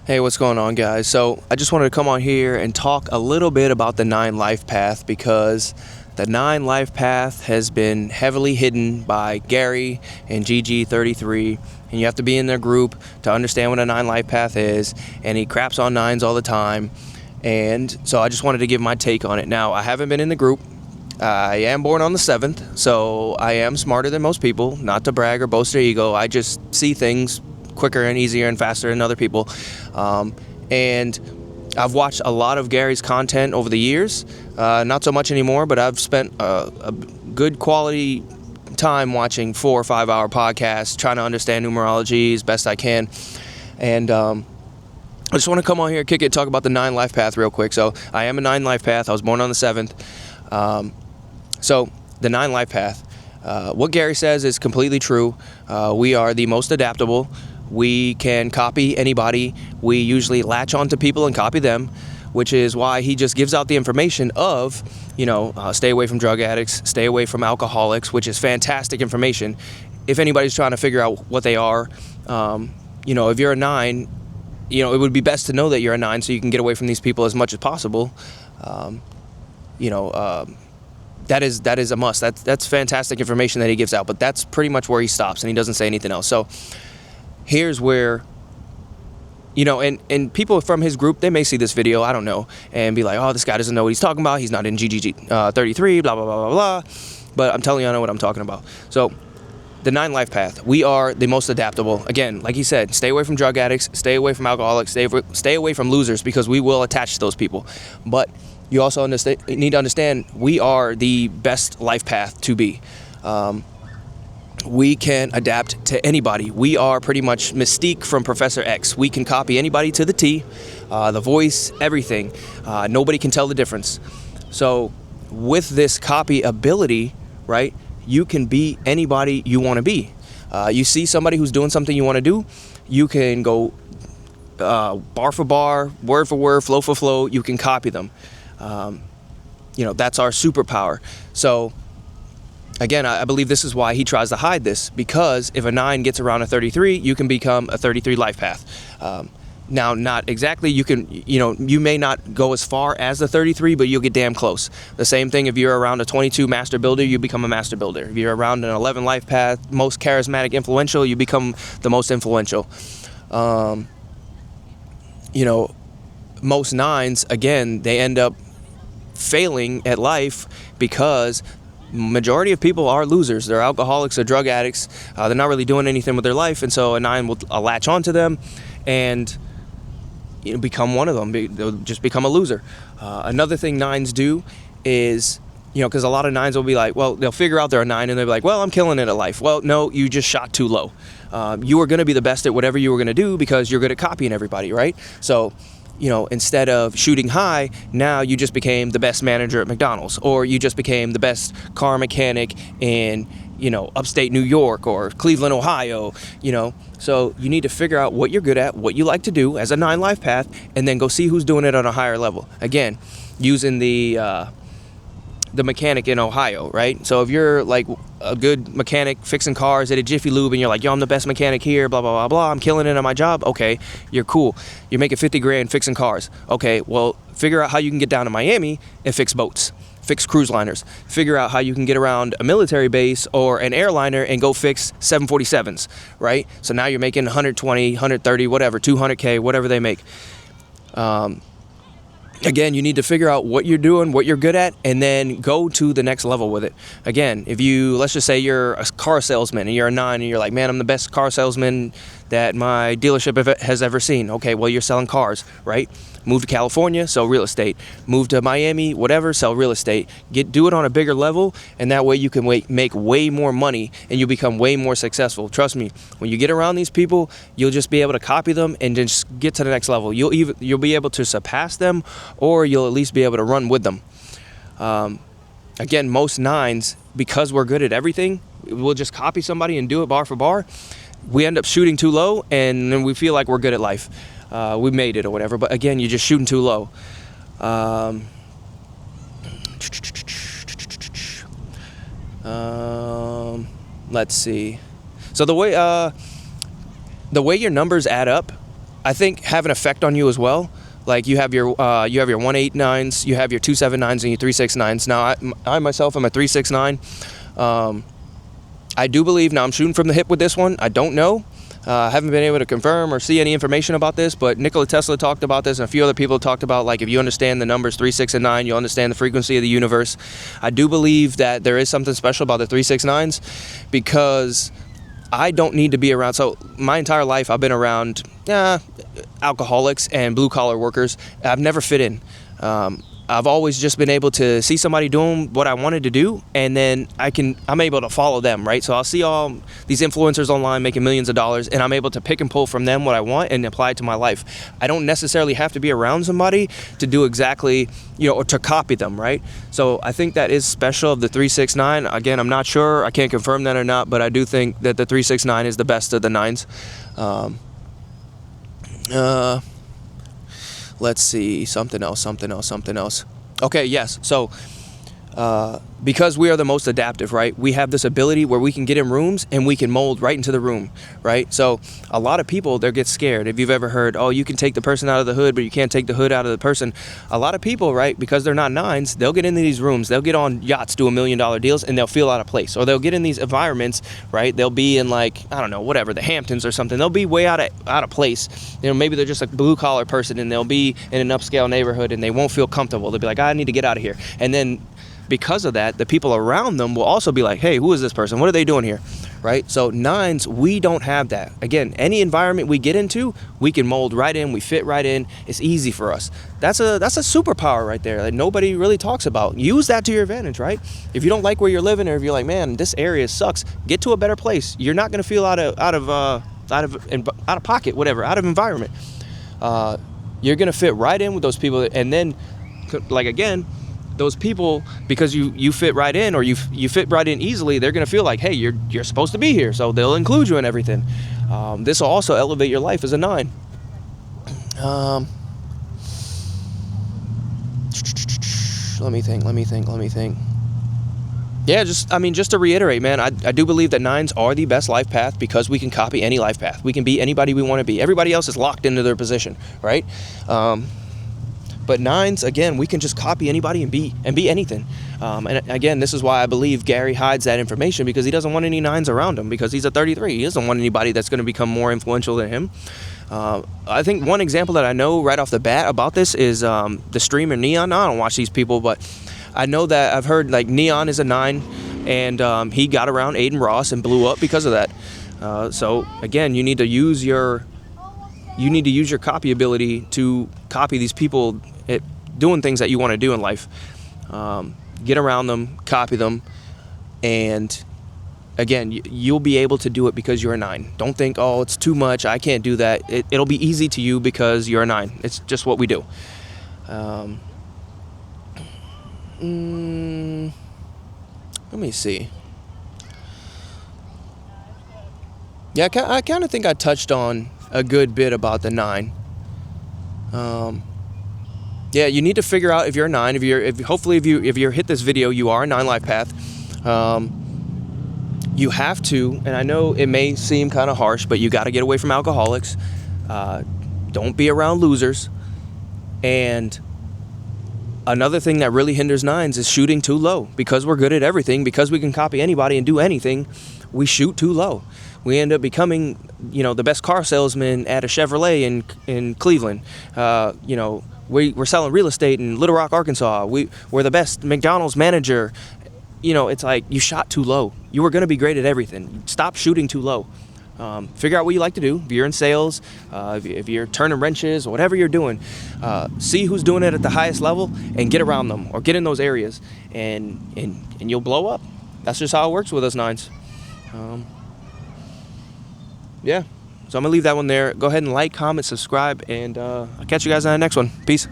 Hey, what's going on, guys? So I just wanted to come on here and talk a little bit about the 9 life path, because the 9 life path has been heavily hidden by Gary and GG33, and you have to be in their group to understand what a 9 life path is, and he craps on nines all the time. And so I just wanted to give my take on it. Now, I haven't been in the group. I am born on the 7th, so I am smarter than most people. Not to brag or boast their ego, I just see things quicker and easier and faster than other people. And I've watched a lot of Gary's content over the years. Not so much anymore, but I've spent a good quality time watching 4 or 5 hour podcasts, trying to understand numerology as best I can. And I just want to come on here, kick it, talk about the 9 life path real quick. So I am a 9 life path. I was born on the 7th. So the 9 life path, what Gary says is completely true. We are the most adaptable. We can copy anybody. We usually latch onto people and copy them, which is why he just gives out the information of, stay away from drug addicts, stay away from alcoholics, which is fantastic information. If anybody's trying to figure out what they are, if you're a 9, it would be best to know that you're a 9 so you can get away from these people as much as possible. That is a must. That's fantastic information that he gives out, but that's pretty much where he stops, and he doesn't say anything else. So here's where, and people from his group, they may see this video, I don't know, and be like, oh, this guy doesn't know what he's talking about. He's not in GGG 33, blah, blah, blah, blah, blah. But I'm telling you, I know what I'm talking about. So the 9 life path, we are the most adaptable. Again, like he said, stay away from drug addicts, stay away from alcoholics, stay away from losers, because we will attach to those people. But you also need to understand, we are the best life path to be. We can adapt to anybody. We are pretty much Mystique from Professor X. We can copy anybody to the T, the voice, everything. Nobody can tell the difference. So with this copy ability, right, you can be anybody you want to be. You see somebody who's doing something you want to do, you can go bar for bar, word for word, flow for flow. You can copy them. That's our superpower. So again, I believe this is why he tries to hide this, because if a 9 gets around a 33, you can become a 33 life path. Now, not exactly, you may not go as far as the 33, but you'll get damn close. The same thing if you're around a 22 master builder, you become a master builder. If you're around an 11 life path, most charismatic, influential, you become the most influential. Most 9s, again, they end up failing at life because majority of people are losers. They're alcoholics or drug addicts. They're not really doing anything with their life, and so a 9 will latch onto them and become one of them. They'll just become a loser. Another thing 9s do is, because a lot of 9s will be like, well, they'll figure out they're a 9 and they'll be like, well, I'm killing it at life. Well, no, you just shot too low. You are going to be the best at whatever you were going to do because you're good at copying everybody, right? So instead of shooting high, now you just became the best manager at McDonald's, or you just became the best car mechanic in, upstate New York or Cleveland, Ohio, So you need to figure out what you're good at, what you like to do as a 9 life path, and then go see who's doing it on a higher level. Again, using the mechanic in Ohio, right? So if you're like a good mechanic fixing cars at a Jiffy Lube and you're like, yo, I'm the best mechanic here, blah, blah, blah, blah, I'm killing it on my job. Okay, you're cool. You're making 50 grand fixing cars. Okay, well, figure out how you can get down to Miami and fix boats, fix cruise liners. Figure out how you can get around a military base or an airliner and go fix 747s, right? So now you're making 120, 130, whatever, 200K, whatever they make. Again, you need to figure out what you're doing, what you're good at, and then go to the next level with it. Again, let's just say you're a car salesman and you're a 9 and you're like, man, I'm the best car salesman that my dealership has ever seen. Okay, well, you're selling cars, right? Move to California, sell real estate. Move to Miami, whatever, sell real estate. Do it on a bigger level, and that way you can make way more money and you become way more successful. Trust me, when you get around these people, you'll just be able to copy them and just get to the next level. You'll be able to surpass them, or you'll at least be able to run with them. Again, most 9s, because we're good at everything, we'll just copy somebody and do it bar for bar. We end up shooting too low, and then we feel like we're good at life. We made it or whatever, but again, you're just shooting too low. Let's see. So the way your numbers add up I think have an effect on you as well. Like you have your 189s, you have your 279s, and your 369s. Now I myself am a 369. I do believe, now I'm shooting from the hip with this one, I don't know. I haven't been able to confirm or see any information about this, but Nikola Tesla talked about this, and a few other people talked about, like, if you understand the numbers 3, 6, and 9, you'll understand the frequency of the universe. I do believe that there is something special about the 3, 6, 9s, because I don't need to be around. So my entire life I've been around alcoholics and blue collar workers. I've never fit in. I've always just been able to see somebody doing what I wanted to do, and then I'm able to follow them, right? So I'll see all these influencers online making millions of dollars, and I'm able to pick and pull from them what I want and apply it to my life. I don't necessarily have to be around somebody to do exactly, or to copy them, right? So I think that is special of the 369. Again, I'm not sure. I can't confirm that or not, but I do think that the 369 is the best of the 9s. Let's see, something else. Okay, yes. So because we are the most adaptive, right? We have this ability where we can get in rooms and we can mold right into the room, right? So a lot of people, they get scared. If you've ever heard, oh, you can take the person out of the hood, but you can't take the hood out of the person. A lot of people, right, because they're not 9s, they'll get into these rooms, they'll get on yachts, do $1 million deals, and they'll feel out of place. Or they'll get in these environments, right? They'll be in, like, I don't know, whatever, the Hamptons or something. They'll be way out of place. Maybe they're just a blue collar person, and they'll be in an upscale neighborhood, and they won't feel comfortable. They'll be like, I need to get out of here. And then because of that, the people around them will also be like, hey, who is this person? What are they doing here? Right? So 9s, we don't have that. Again, any environment we get into, we can mold right in, we fit right in. It's easy for us. That's a superpower right there that nobody really talks about. Use that to your advantage, right? If you don't like where you're living, or if you're like, man, this area sucks, get to a better place. You're not going to feel out of pocket, whatever, out of environment. You're going to fit right in with those people, and then, like, again, those people, because you fit right in, or you fit right in easily, they're going to feel like, hey, you're supposed to be here, so they'll include you in everything. This will also elevate your life as a 9. Let me think. Yeah, just to reiterate, man, I do believe that 9s are the best life path, because we can copy any life path. We can be anybody we want to be. Everybody else is locked into their position, right? But 9s, again, we can just copy anybody and be anything. And again, this is why I believe Gary hides that information, because he doesn't want any 9s around him, because he's a 33. He doesn't want anybody that's going to become more influential than him. I think one example that I know right off the bat about this is the streamer Neon. Now, I don't watch these people, but I know that I've heard, like, Neon is a 9, and he got around Aiden Ross and blew up because of that. So again, you need to use your copy ability to copy these people doing things that you want to do in life. Get around them, copy them, and again, you'll be able to do it because you're a 9. Don't think, oh, it's too much, I can't do that. It'll be easy to you because you're a 9. It's just what we do. Let me see. Yeah, I kind of think I touched on a good bit about the 9. Yeah, you need to figure out if you're a 9. Hopefully if you hit this video, you are a 9 life path. You have to, and I know it may seem kind of harsh, but you got to get away from alcoholics. Don't be around losers. And another thing that really hinders 9s is shooting too low. Because we're good at everything, because we can copy anybody and do anything, we shoot too low. We end up becoming, the best car salesman at a Chevrolet in Cleveland. We're selling real estate in Little Rock, Arkansas. We're the best McDonald's manager. It's like you shot too low. You were going to be great at everything. Stop shooting too low. Figure out what you like to do. If you're in sales, if you're turning wrenches, or whatever you're doing, see who's doing it at the highest level and get around them, or get in those areas, and you'll blow up. That's just how it works with us 9s. Yeah, so I'm gonna leave that one there. Go ahead and like, comment, subscribe, and I'll catch you guys on the next one. Peace.